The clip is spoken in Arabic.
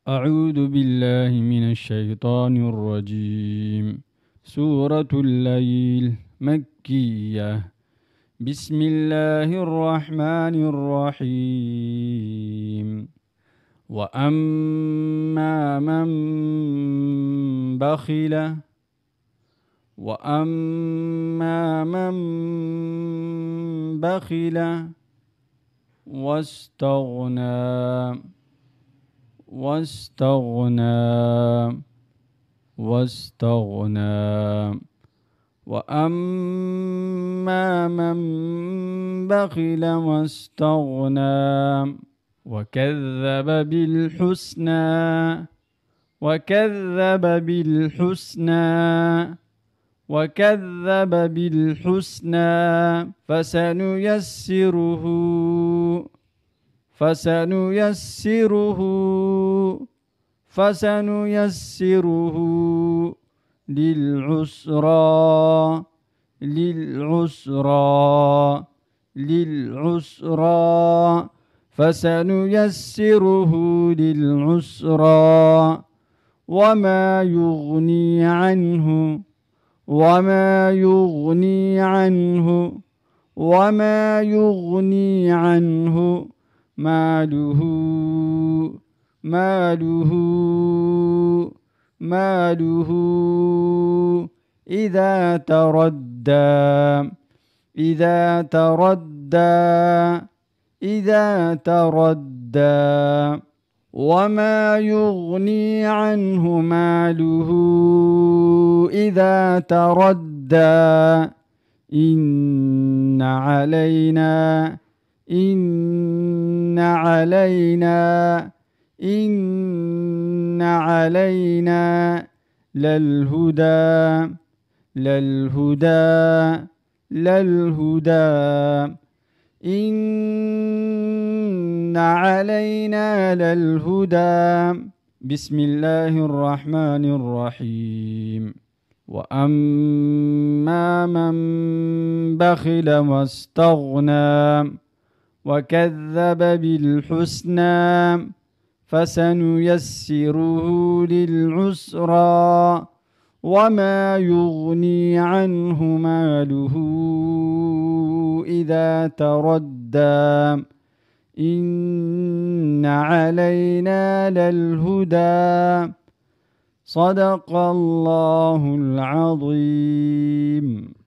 أعوذ بالله من الشيطان الرجيم. سورة الليل مكية. بسم الله الرحمن الرحيم. وأما من بخل وأما من بخل واستغنى وأما من بخل واستغنى وكذب بالحسنى فسنيسره للعسرى وما يغني عنه ماله إذا تردى وما يغني عنه ماله إذا تردى إن علينا للهدى. بسم الله الرحمن الرحيم. وأما من بخل واستغنى وكذب بالحسنى فسنيسره للعسرى وما يغني عنه ماله إذا تردى إن علينا للهدى. صدق الله العظيم.